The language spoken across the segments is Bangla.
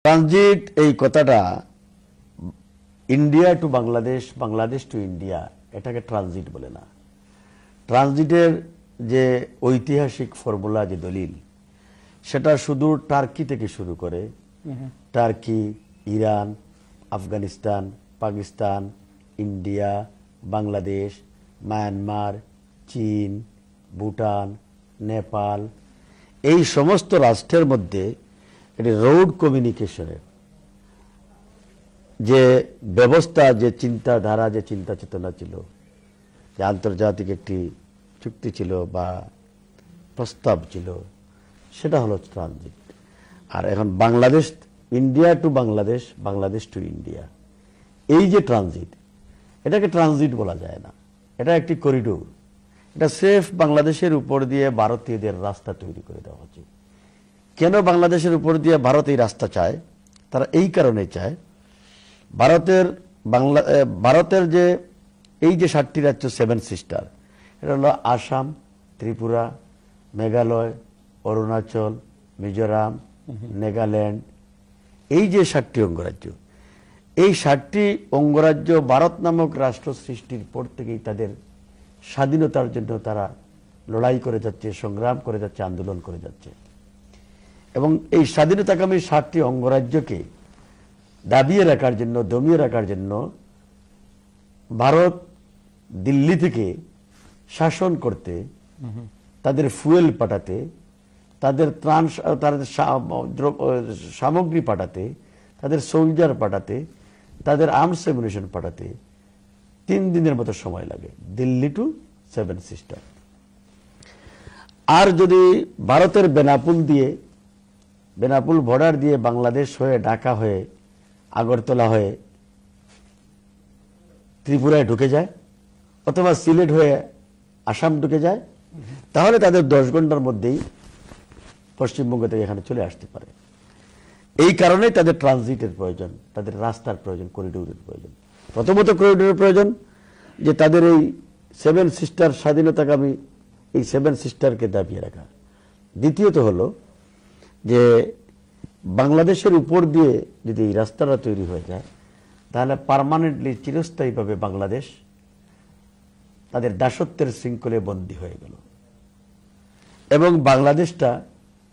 ট্রানজিট এই কথাটা India to Bangladesh, Bangladesh to India, এটাকে ট্রানজিট বলে না। ট্রানজিটের যে ঐতিহাসিক ফর্মুলা, যে দলিল, সেটা শুধু টার্কি থেকে শুরু করে turkey, Iran, Afghanistan, Pakistan, India, Bangladesh, Myanmar, চীন, ভুটান, নেপাল, এই সমস্ত রাষ্ট্রের মধ্যে এটি রোড কমিউনিকেশনের যে ব্যবস্থা, যে চিন্তাধারা, যে চিন্তা চেতনা ছিল, যে আন্তর্জাতিক একটি চুক্তি ছিল বা প্রস্তাব ছিল, সেটা হলো ট্রানজিট। আর এখন Bangladesh, India to Bangladesh, Bangladesh to India, এই যে ট্রানজিট, এটাকে ট্রানজিট বলা যায় না, এটা একটি করিডোর। এটা সেফ বাংলাদেশের উপর দিয়ে ভারতীয়দের রাস্তা তৈরি করে দেওয়া হচ্ছে। কেন বাংলাদেশের উপর দিয়ে ভারত এই রাস্তা চায়? তারা এই কারণে চায়, ভারতের যে এই যে 7টি রাজ্য, 7 সিস্টার, এটা হলো আসাম, ত্রিপুরা, মেঘালয়, অরুণাচল, মিজোরাম, নাগাল্যান্ড, এই যে 7টি অঙ্গরাজ্য, এই 7টি অঙ্গরাজ্য ভারত নামক রাষ্ট্র সৃষ্টির পর থেকেই তাদের স্বাধীনতার জন্য তারা লড়াই করে যাচ্ছে, সংগ্রাম করে যাচ্ছে, আন্দোলন করে যাচ্ছে। এবং এই স্বাধীনতাকামী 7টি অঙ্গরাজ্যকে দাবিয়ে রাখার জন্য, দমিয়ে রাখার জন্য ভারত দিল্লি থেকে শাসন করতে, তাদের ফুয়েল পাঠাতে, তাদের ত্রাণ, তাদের সামগ্রী পাঠাতে, তাদের সোলজার পাঠাতে, তাদের আর্মস অ্যামিউনিশন পাঠাতে 3 দিনের মতো সময় লাগে, দিল্লি টু 7 সিস্টার। আর যদি ভারতের বেনাপুল বর্ডার দিয়ে বাংলাদেশ হয়ে, ঢাকা হয়ে, আগরতলা হয়ে ত্রিপুরায় ঢুকে যায়, অথবা সিলেট হয়ে আসাম ঢুকে যায়, তাহলে তাদের 10 ঘন্টার মধ্যেই পশ্চিমবঙ্গ থেকে এখানে চলে আসতে পারে। এই কারণেই তাদের ট্রানজিটের প্রয়োজন, তাদের রাস্তার প্রয়োজন, করিডোরের প্রয়োজন। প্রথমত করিডোরের প্রয়োজন, যে তাদের এই 7 সিস্টার, স্বাধীনতাকামী এই 7 সিস্টারকে দাবিয়ে রাখা। দ্বিতীয়ত হলো যে বাংলাদেশের উপর দিয়ে যদি এই রাস্তাটা তৈরি হয়ে যায়, তাহলে পার্মানেন্টলি, চিরস্থায়ীভাবে বাংলাদেশ তাদের দাসত্বের শৃঙ্খলে বন্দী হয়ে গেল এবং বাংলাদেশটা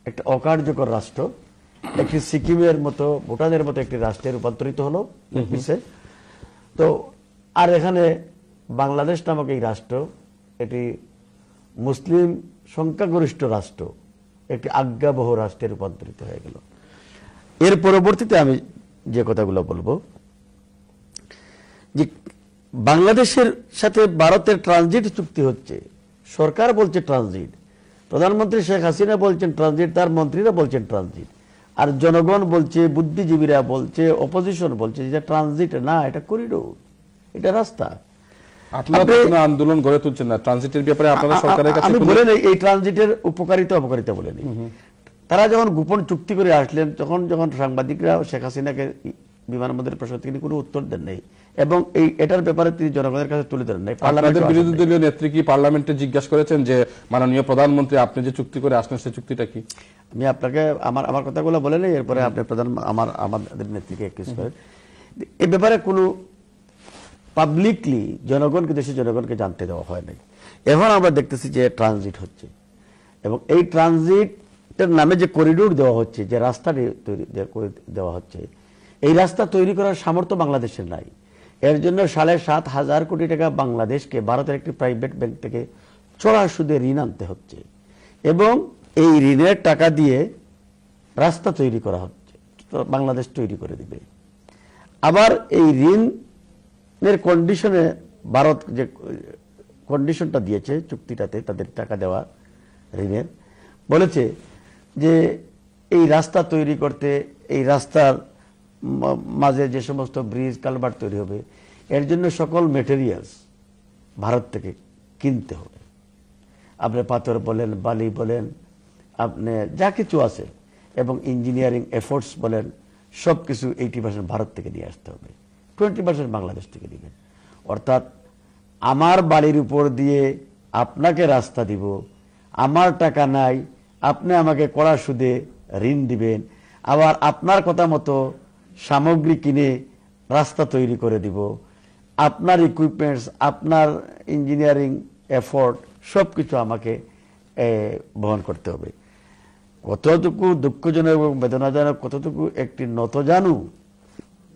একটা অকার্যকর রাষ্ট্র, একটি সিকিমের মতো, ভুটানের মতো একটি রাষ্ট্রে রূপান্তরিত হলো। তো আর এখানে বাংলাদেশ নামক এই রাষ্ট্র, এটি মুসলিম সংখ্যাগরিষ্ঠ রাষ্ট্র, একটি আজ্ঞাবহ রাষ্ট্রে রূপান্তরিত হয়ে গেল। এর পরবর্তীতে আমি যে কথাগুলো বলবো, যে বাংলাদেশের সাথে ভারতের ট্রানজিট চুক্তি হচ্ছে, সরকার বলছে ট্রানজিট, প্রধানমন্ত্রী শেখ হাসিনা বলছেন ট্রানজিট, তার মন্ত্রীরা বলছেন ট্রানজিট, আর জনগণ বলছে, বুদ্ধিজীবীরা বলছে, অপোজিশন বলছে যে ট্রানজিট না, এটা করিডোর, এটা রাস্তা। আপনারা কোনো আন্দোলন গড়ে তুলছেন না ট্রানজিটের ব্যাপারে? আপনারা সরকারের কাছে আমি বলে নেই এই ট্রানজিটের উপকারিতা অপকারিতা বলে নেই। তারা যখন গোপন চুক্তি করে আসলেন, যখন সাংবাদিকরা শেখ হাসিনাকে বিমানবন্দরের প্রশ্ন তিনি কোনো উত্তর দেন নাই এবং এটার ব্যাপারে তিনি জনগণের কাছে তুলে ধরেন নাই। আপনাদের বিরোধী দলীয় নেত্রী কি পার্লামেন্টে জিজ্ঞাসা করেছেন যে মাননীয় প্রধানমন্ত্রী আপনি যে চুক্তি করে আসলেন সেই চুক্তিটা কি? আমি আপনাকে আমার কথাগুলো বলে নেই, এরপরে আপনি আমাদের নেত্রীকে এক্সকিউজ করেন। এই ব্যাপারে কোনো পাবলিকলি জনগণকে, দেশের জনগণকে জানতে দেওয়া হয় নাই। এখন আমরা দেখতেছি যে ট্রানজিট হচ্ছে এবং এই ট্রানজিটের নামে যে করিডোর দেওয়া হচ্ছে, যে রাস্তাটি তৈরি করে দেওয়া হচ্ছে, এই রাস্তা তৈরি করার সামর্থ্য বাংলাদেশের নাই। এর জন্য 7,500 কোটি টাকা বাংলাদেশকে ভারতের একটি প্রাইভেট ব্যাংক থেকে চড়া সুদে ঋণ আনতে হচ্ছে এবং এই ঋণের টাকা দিয়ে রাস্তা তৈরি করা হচ্ছে, বাংলাদেশ তৈরি করে দিবে। আবার এই ঋণের কন্ডিশনে ভারত যে কন্ডিশনটা দিয়েছে চুক্তিটাতে, তাদের টাকা দেওয়া ঋণের, বলেছে যে এই রাস্তা তৈরি করতে, এই রাস্তার মাঝে যে সমস্ত ব্রিজ, কালভার্ট তৈরি হবে, এর জন্য সকল মেটেরিয়ালস ভারত থেকে কিনতে হবে। আপনি পাথর বলেন, বালি বলেন, আপনি যা কিছু আছে, এবং ইঞ্জিনিয়ারিং এফোর্টস বলেন, সব কিছু 80% ভারত থেকে নিয়ে আসতে হবে, 20% বাংলাদেশ থেকে দিবেন। অর্থাৎ আমার বাড়ির উপর দিয়ে আপনাকে রাস্তা দিব, আমার টাকা নাই, আপনি আমাকে কড়া সুদে ঋণ দিবেন, আবার আপনার কথা মতো সামগ্রী কিনে রাস্তা তৈরি করে দিব, আপনার ইকুইপমেন্টস, আপনার ইঞ্জিনিয়ারিং এফোর্ট সবকিছু আমাকে বহন করতে হবে। কতটুকু দুঃখজনক এবং বেদনাজনক, কতটুকু একটি নতজানু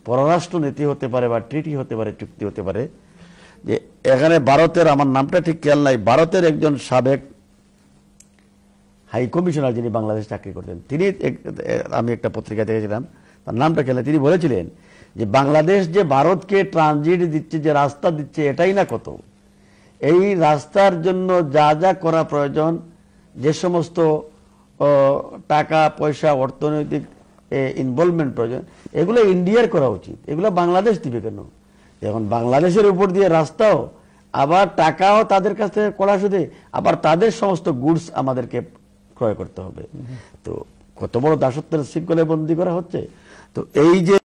পররাষ্ট্র নীতি হতে পারে বা ট্রিটি হতে পারে, চুক্তি হতে পারে, যে এখানে ভারতের, আমার নামটা ঠিক খেয়াল নাই, ভারতের একজন সাবেক হাই কমিশনার যিনি বাংলাদেশ চাকরি করতেন, তিনি আমি একটা পত্রিকা দেখেছিলাম, তার নামটা খেলে, তিনি বলেছিলেন যে বাংলাদেশ যে ভারতকে ট্রানজিট দিচ্ছে, যে রাস্তা দিচ্ছে, এটাই না কত, এই রাস্তার জন্য যা যা করা প্রয়োজন, যে সমস্ত টাকা পয়সা অর্থনৈতিক ইনভলভমেন্ট প্রয়োজন, এগুলো ইন্ডিয়ার করা উচিত, এগুলো বাংলাদেশ দিবে কেন? এখন বাংলাদেশের উপর দিয়ে রাস্তাও, আবার টাকাও তাদের কাছ থেকে কড়া সুদে, আবার তাদের সমস্ত গুডস আমাদেরকে ক্রয় করতে হবে। তো কত বড় দাসত্বের শৃঙ্খলে বন্দী করা হচ্ছে। তো এই যে